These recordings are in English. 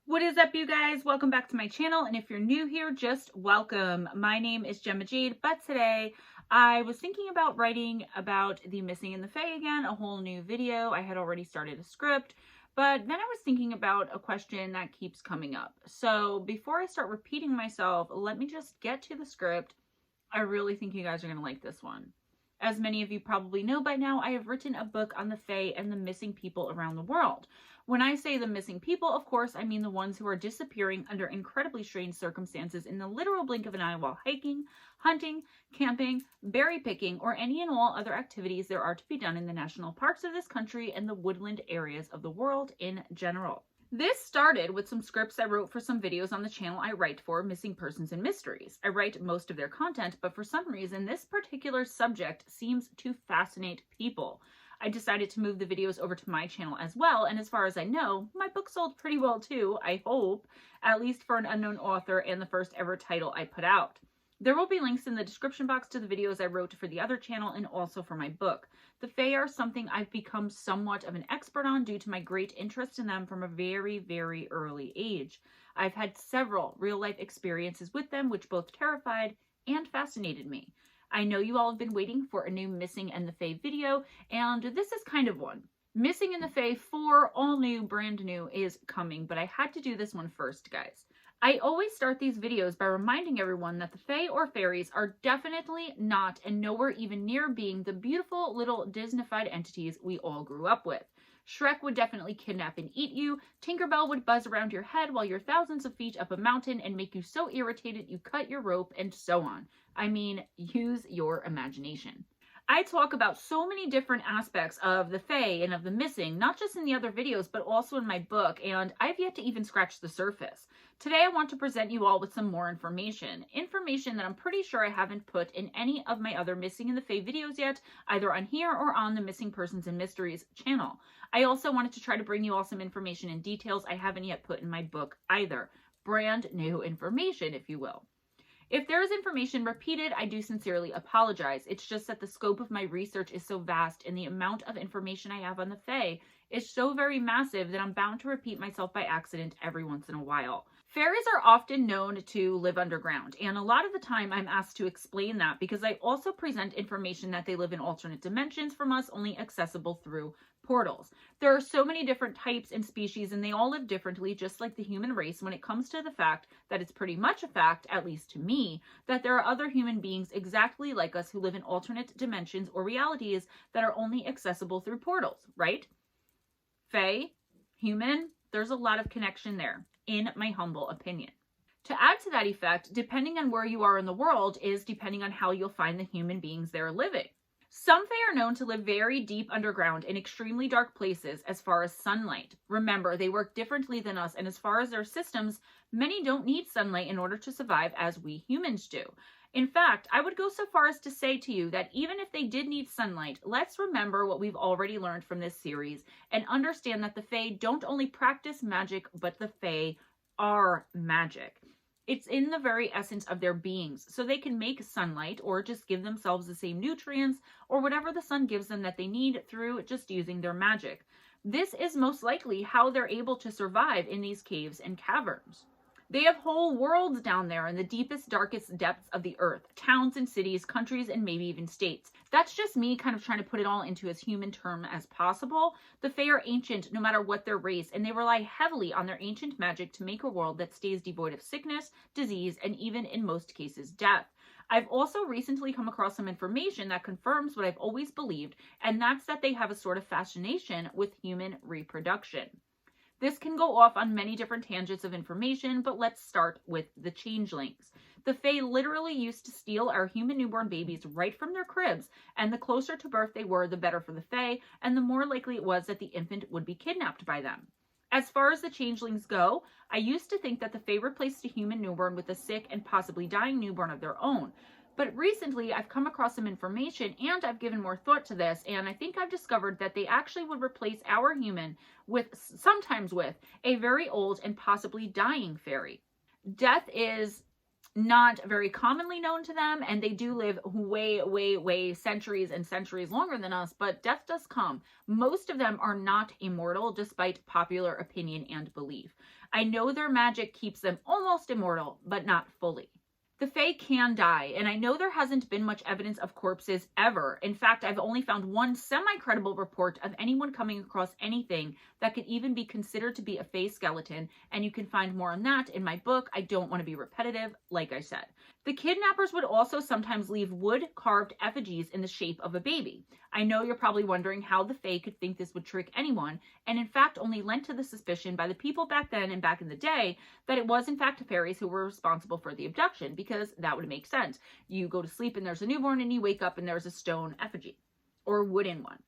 What is up, you guys? Welcome back to my channel, and if you're new here, just welcome. My name is Gemma Jade, but today I was thinking about writing about the missing in the Fae again, a whole new video. I had already started a script, but then I was thinking about a question that keeps coming up. So before I start repeating myself, let me just get to the script. I really think you guys are going to like this one. As many of you probably know by now, I have written a book on the Fae and the missing people around the world. When I say the missing people, of course, I mean the ones who are disappearing under incredibly strange circumstances in the literal blink of an eye while hiking, hunting, camping, berry picking, or any and all other activities there are to be done in the national parks of this country and the woodland areas of the world in general. This started with some scripts I wrote for some videos on the channel I write for, Missing Persons and Mysteries. I write most of their content, but for some reason, this particular subject seems to fascinate people. I decided to move the videos over to my channel as well, and as far as I know, my book sold pretty well too, I hope, at least for an unknown author and the first ever title I put out. There will be links in the description box to the videos I wrote for the other channel and also for my book. The Fae are something I've become somewhat of an expert on due to my great interest in them from a very, very early age. I've had several real-life experiences with them which both terrified and fascinated me. I know you all have been waiting for a new Missing in the Fae video, and this is kind of one. Missing in the Fae 4, all new, brand new, is coming, but I had to do this one first, guys. I always start these videos by reminding everyone that the Fae or fairies are definitely not and nowhere even near being the beautiful little Disneyfied entities we all grew up with. Shrek would definitely kidnap and eat you, Tinkerbell would buzz around your head while you're thousands of feet up a mountain and make you so irritated you cut your rope, and so on. I mean, use your imagination. I talk about so many different aspects of the Fae and of the missing, not just in the other videos, but also in my book, and I've yet to even scratch the surface. Today I want to present you all with some more information that I'm pretty sure I haven't put in any of my other Missing in the Fae videos yet, either on here or on the Missing Persons and Mysteries channel. I also wanted to try to bring you all some information and details I haven't yet put in my book either. Brand new information, if you will. If there is information repeated, I do sincerely apologize. It's just that the scope of my research is so vast and the amount of information I have on the Fae is so very massive that I'm bound to repeat myself by accident every once in a while. Fairies are often known to live underground, and a lot of the time I'm asked to explain that because I also present information that they live in alternate dimensions from us, only accessible through portals. There are so many different types and species, and they all live differently, just like the human race, when it comes to the fact that it's pretty much a fact, at least to me, that there are other human beings exactly like us who live in alternate dimensions or realities that are only accessible through portals, right? Fae, human, there's a lot of connection there, in my humble opinion. To add to that effect, depending on where you are in the world is depending on how you'll find the human beings there living. Some Fae are known to live very deep underground in extremely dark places as far as sunlight. Remember, they work differently than us, and as far as their systems, many don't need sunlight in order to survive as we humans do. In fact, I would go so far as to say to you that even if they did need sunlight, let's remember what we've already learned from this series and understand that the Fae don't only practice magic, but the Fae are magic. It's in the very essence of their beings, so they can make sunlight or just give themselves the same nutrients or whatever the sun gives them that they need through just using their magic. This is most likely how they're able to survive in these caves and caverns. They have whole worlds down there in the deepest, darkest depths of the earth. Towns and cities, countries, and maybe even states. That's just me kind of trying to put it all into as human term as possible. The Fae are ancient no matter what their race, and they rely heavily on their ancient magic to make a world that stays devoid of sickness, disease, and even in most cases, death. I've also recently come across some information that confirms what I've always believed, and that's that they have a sort of fascination with human reproduction. This can go off on many different tangents of information, but let's start with the changelings. The Fae literally used to steal our human newborn babies right from their cribs, and the closer to birth they were, the better for the Fae, and the more likely it was that the infant would be kidnapped by them. As far as the changelings go, I used to think that the Fae replaced a human newborn with a sick and possibly dying newborn of their own. But recently I've come across some information and I've given more thought to this, and I think I've discovered that they actually would replace our human sometimes with a very old and possibly dying fairy. Death is not very commonly known to them, and they do live way centuries and centuries longer than us, but death does come. Most of them are not immortal despite popular opinion and belief. I know their magic keeps them almost immortal, but not fully. The Fae can die, and I know there hasn't been much evidence of corpses ever. In fact, I've only found one semi-credible report of anyone coming across anything that could even be considered to be a Fae skeleton, and you can find more on that in my book. I don't want to be repetitive, like I said. The kidnappers would also sometimes leave wood-carved effigies in the shape of a baby. I know you're probably wondering how the Fae could think this would trick anyone, and in fact only lent to the suspicion by the people back then and back in the day that it was in fact fairies who were responsible for the abduction, because that would make sense. You go to sleep and there's a newborn, and you wake up and there's a stone effigy, or a wooden one.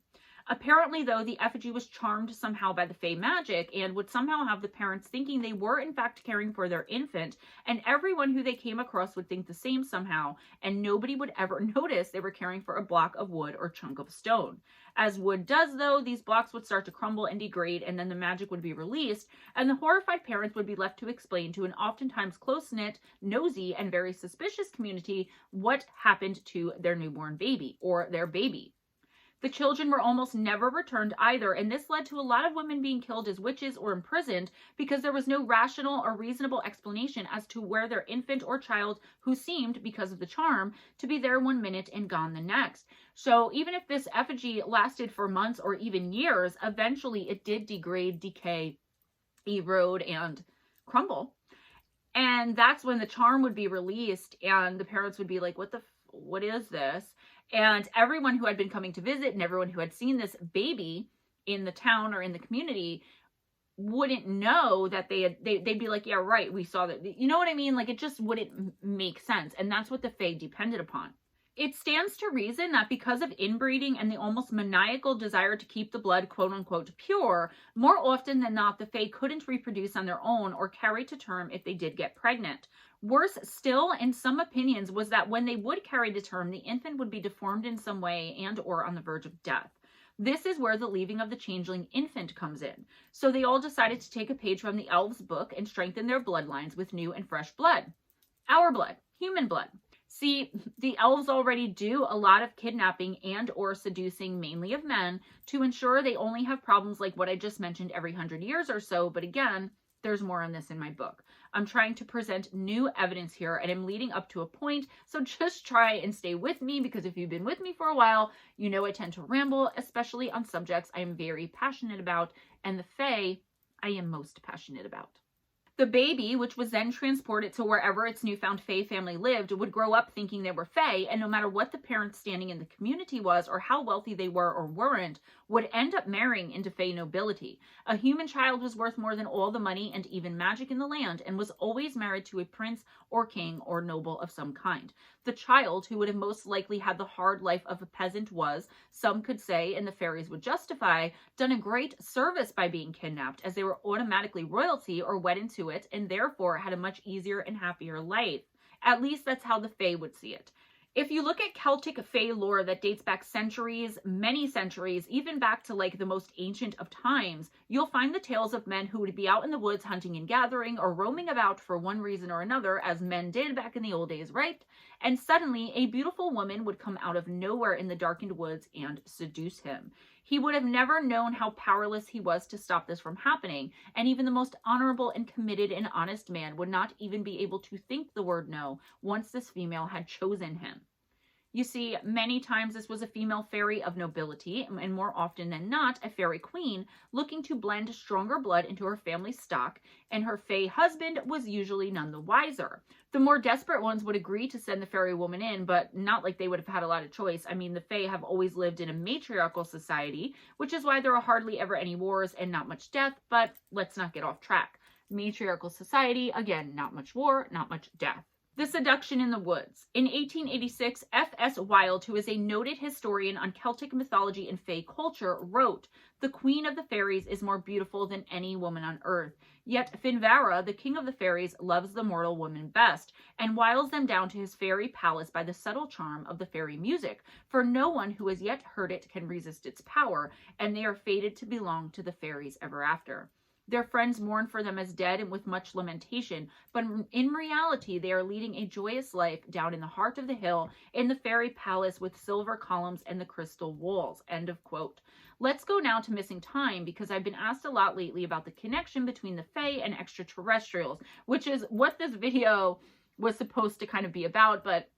Apparently, though, the effigy was charmed somehow by the Fae magic and would somehow have the parents thinking they were in fact caring for their infant, and everyone who they came across would think the same somehow, and nobody would ever notice they were caring for a block of wood or chunk of stone. As wood does, though, these blocks would start to crumble and degrade, and then the magic would be released, and the horrified parents would be left to explain to an oftentimes close-knit, nosy, and very suspicious community what happened to their newborn baby, or their baby. The children were almost never returned either, and this led to a lot of women being killed as witches or imprisoned because there was no rational or reasonable explanation as to where their infant or child, who seemed, because of the charm, to be there one minute and gone the next. So even if this effigy lasted for months or even years, eventually it did degrade, decay, erode, and crumble. And that's when the charm would be released, and the parents would be like, what is this? And everyone who had been coming to visit and everyone who had seen this baby in the town or in the community wouldn't know that they'd be like, yeah, right, we saw that. You know what I mean? Like, it just wouldn't make sense. And that's what the Fae depended upon. It stands to reason that because of inbreeding and the almost maniacal desire to keep the blood quote unquote pure, more often than not, the Fae couldn't reproduce on their own or carry to term if they did get pregnant. Worse still, in some opinions, was that when they would carry to term, the infant would be deformed in some way and or on the verge of death. This is where the leaving of the changeling infant comes in. So they all decided to take a page from the elves' book and strengthen their bloodlines with new and fresh blood. Our blood, human blood. See, the elves already do a lot of kidnapping and or seducing, mainly of men, to ensure they only have problems like what I just mentioned every 100 years or so, but again, there's more on this in my book. I'm trying to present new evidence here, and I'm leading up to a point, so just try and stay with me, because if you've been with me for a while, you know I tend to ramble, especially on subjects I am very passionate about, and the Fae I am most passionate about. The baby, which was then transported to wherever its newfound Fae family lived, would grow up thinking they were Fae, and no matter what the parents' standing in the community was or how wealthy they were or weren't, would end up marrying into Fae nobility. A human child was worth more than all the money and even magic in the land, and was always married to a prince or king or noble of some kind. The child, who would have most likely had the hard life of a peasant, was, some could say, and the fairies would justify, done a great service by being kidnapped, as they were automatically royalty or wed into it, and therefore had a much easier and happier life. At least that's how the Fae would see it. If you look at Celtic Fae lore that dates back centuries, many centuries, even back to like the most ancient of times, you'll find the tales of men who would be out in the woods hunting and gathering or roaming about for one reason or another, as men did back in the old days, right? And suddenly a beautiful woman would come out of nowhere in the darkened woods and seduce him. He would have never known how powerless he was to stop this from happening, and even the most honorable and committed and honest man would not even be able to think the word no once this female had chosen him. You see, many times this was a female fairy of nobility, and more often than not, a fairy queen looking to blend stronger blood into her family stock, and her Fae husband was usually none the wiser. The more desperate ones would agree to send the fairy woman in, but not like they would have had a lot of choice. I mean, the Fae have always lived in a matriarchal society, which is why there are hardly ever any wars and not much death, but let's not get off track. Matriarchal society, again, not much war, not much death. The Seduction in the Woods. In 1886, F.S. Wilde, who is a noted historian on Celtic mythology and Fae culture, wrote, "The queen of the fairies is more beautiful than any woman on earth. Yet Finvarra, the king of the fairies, loves the mortal woman best, and wiles them down to his fairy palace by the subtle charm of the fairy music, for no one who has yet heard it can resist its power, and they are fated to belong to the fairies ever after." Their friends mourn for them as dead and with much lamentation, but in reality they are leading a joyous life down in the heart of the hill in the fairy palace with silver columns and the crystal walls. End of quote. Let's go now to missing time, because I've been asked a lot lately about the connection between the Fae and extraterrestrials, which is what this video was supposed to kind of be about, but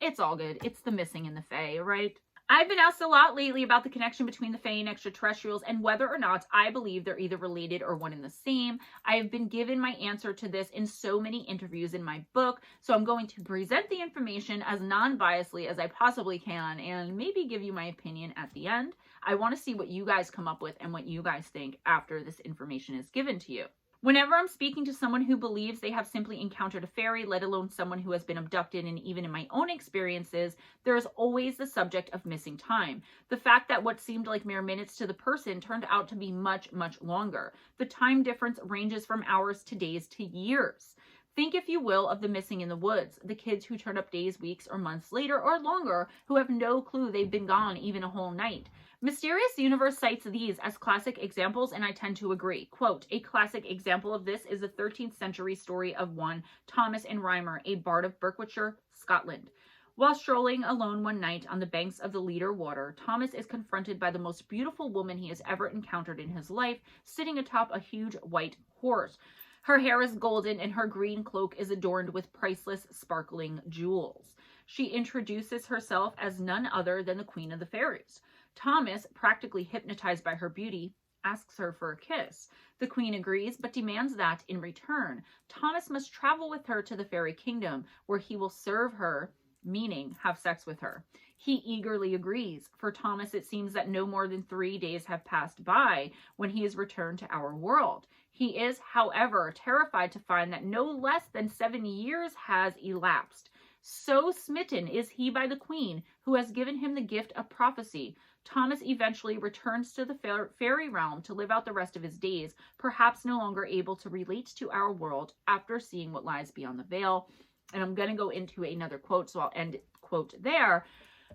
it's all good. It's the missing in the Fae, right? I've been asked a lot lately about the connection between the Fae and extraterrestrials and whether or not I believe they're either related or one and the same. I have been given my answer to this in so many interviews in my book, so I'm going to present the information as non-biasedly as I possibly can and maybe give you my opinion at the end. I want to see what you guys come up with and what you guys think after this information is given to you. Whenever I'm speaking to someone who believes they have simply encountered a fairy, let alone someone who has been abducted, and even in my own experiences, there is always the subject of missing time. The fact that what seemed like mere minutes to the person turned out to be much, much longer. The time difference ranges from hours to days to years. Think, if you will, of the missing in the woods, the kids who turn up days, weeks, or months later or longer, who have no clue they've been gone even a whole night. Mysterious Universe cites these as classic examples, and I tend to agree. Quote, a classic example of this is the 13th century story of one Thomas and Rymer, a bard of Berwickshire, Scotland. While strolling alone one night on the banks of the Leader Water, Thomas is confronted by the most beautiful woman he has ever encountered in his life, sitting atop a huge white horse. Her hair is golden and her green cloak is adorned with priceless, sparkling jewels. She introduces herself as none other than the Queen of the Fairies. Thomas, practically hypnotized by her beauty, asks her for a kiss. The Queen agrees, but demands that, in return, Thomas must travel with her to the fairy kingdom, where he will serve her, meaning have sex with her. He eagerly agrees. For Thomas, it seems that no more than 3 days have passed by when he is returned to our world. He is, however, terrified to find that no less than 7 years has elapsed. So smitten is he by the Queen, who has given him the gift of prophecy. Thomas eventually returns to the fairy realm to live out the rest of his days, perhaps no longer able to relate to our world after seeing what lies beyond the veil. And I'm going to go into another quote, so I'll end quote there.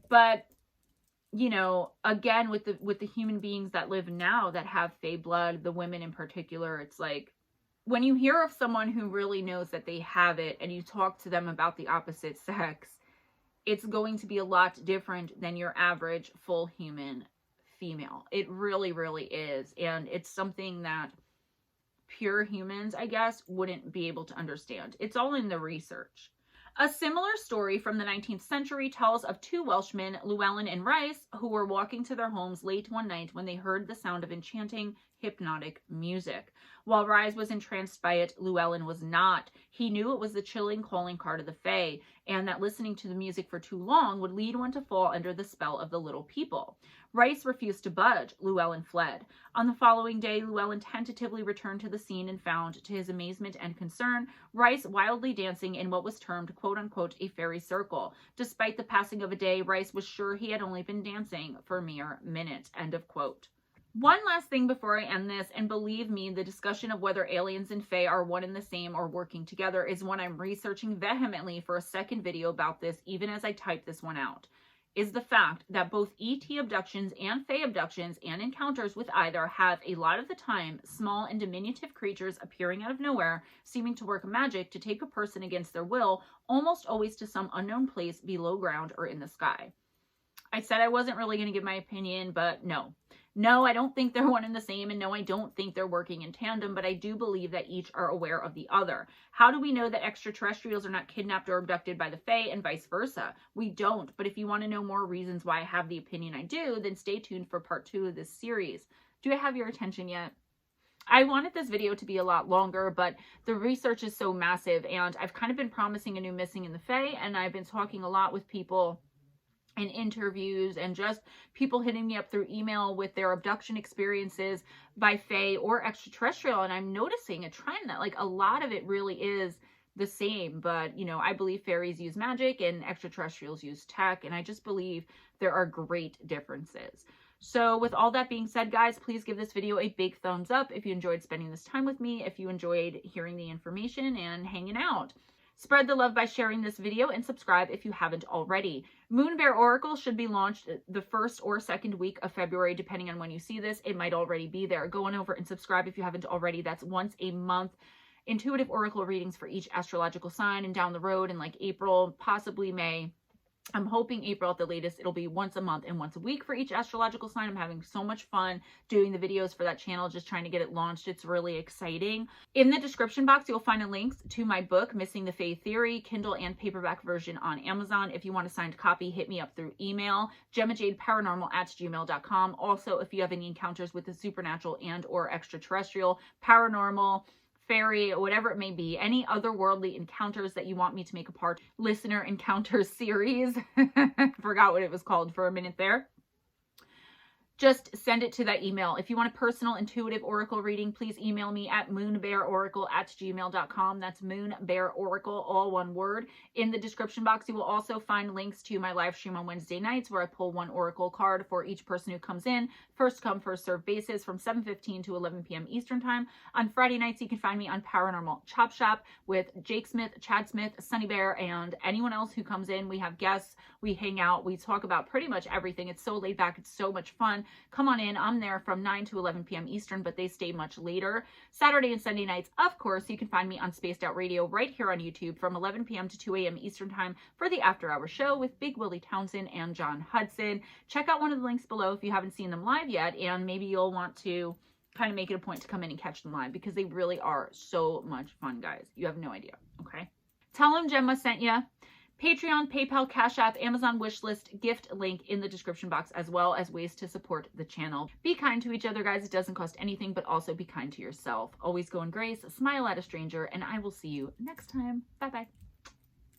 But, you know, again, with the human beings that live now that have Fae blood, the women in particular, it's like, when you hear of someone who really knows that they have it and you talk to them about the opposite sex, it's going to be a lot different than your average full human female. It really, really is. And it's something that pure humans, I guess, wouldn't be able to understand. It's all in the research. A similar story from the 19th century tells of two Welshmen, Llewellyn and Rice, who were walking to their homes late one night when they heard the sound of enchanting, hypnotic music. While Rice was entranced by it, Llewellyn was not. He knew it was the chilling calling card of the Fae, and that listening to the music for too long would lead one to fall under the spell of the little people. Rice refused to budge. Llewellyn fled. On the following day, Llewellyn tentatively returned to the scene and found, to his amazement and concern, Rice wildly dancing in what was termed, quote-unquote, a fairy circle. Despite the passing of a day, Rice was sure he had only been dancing for mere minutes, end of quote. One last thing before I end this, and believe me, the discussion of whether aliens and Fae are one and the same or working together is one I'm researching vehemently for a second video about this, even as I type this one out, is the fact that both ET abductions and Fae abductions and encounters with either have, a lot of the time, small and diminutive creatures appearing out of nowhere, seeming to work magic to take a person against their will, almost always to some unknown place below ground or in the sky. I said I wasn't really going to give my opinion, but no. No, I don't think they're one and the same, and no, I don't think they're working in tandem, but I do believe that each are aware of the other. How do we know that extraterrestrials are not kidnapped or abducted by the Fae and vice versa? We don't, but if you want to know more reasons why I have the opinion I do, then stay tuned for part 2 of this series. Do I have your attention yet? I wanted this video to be a lot longer, but the research is so massive, and I've kind of been promising a new Missing in the Fae, and I've been talking a lot with people in interviews and just people hitting me up through email with their abduction experiences by Fae or extraterrestrial, and I'm noticing a trend that like a lot of it really is the same, but you know, I believe fairies use magic and extraterrestrials use tech, and I just believe there are great differences. So with all that being said, guys, please give this video a big thumbs up if you enjoyed spending this time with me, if you enjoyed hearing the information and hanging out. Spread the love by sharing this video and subscribe if you haven't already. MoonBearOracle should be launched the first or second week of February, depending on when you see this. It might already be there. Go on over and subscribe if you haven't already. That's once a month. Intuitive oracle readings for each astrological sign, and down the road in like April, possibly May, I'm hoping April at the latest, it'll be once a month and once a week for each astrological sign. I'm having so much fun doing the videos for that channel, just trying to get it launched. It's really exciting. In the description box, you'll find links to my book, Missing the Fae Theory, Kindle and paperback version on Amazon. If you want a signed copy, hit me up through email, GemmaJadeParanormal@gmail.com. Also, if you have any encounters with the supernatural and or extraterrestrial, paranormal, fairy, whatever it may be, any otherworldly encounters that you want me to make a part, listener encounters series, forgot what it was called for a minute there, just send it to that email. If you want a personal intuitive oracle reading, please email me at moonbearoracle@gmail.com. That's moonbearoracle, all one word. In the description box, you will also find links to my live stream on Wednesday nights where I pull one oracle card for each person who comes in. First come, first serve basis from 7:15 to 11 p.m. Eastern time. On Friday nights, you can find me on Paranormal Chop Shop with Jake Smith, Chad Smith, Sunny Bear, and anyone else who comes in. We have guests, we hang out, we talk about pretty much everything. It's so laid back, it's so much fun. Come on in. I'm there from 9 to 11 p.m. Eastern, but they stay much later. Saturday and Sunday nights, of course, you can find me on Spaced Out Radio right here on YouTube from 11 p.m. to 2 a.m. Eastern time for the After Hour show with Big Willie Townsend and John Hudson. Check out one of the links below if you haven't seen them live yet, and maybe you'll want to kind of make it a point to come in and catch them live because they really are so much fun, guys. You have no idea, okay? Tell them Gemma sent you. Patreon, PayPal, Cash App, Amazon wishlist, gift link in the description box, as well as ways to support the channel. Be kind to each other, guys. It doesn't cost anything, but also be kind to yourself. Always go in grace, smile at a stranger, and I will see you next time. Bye-bye.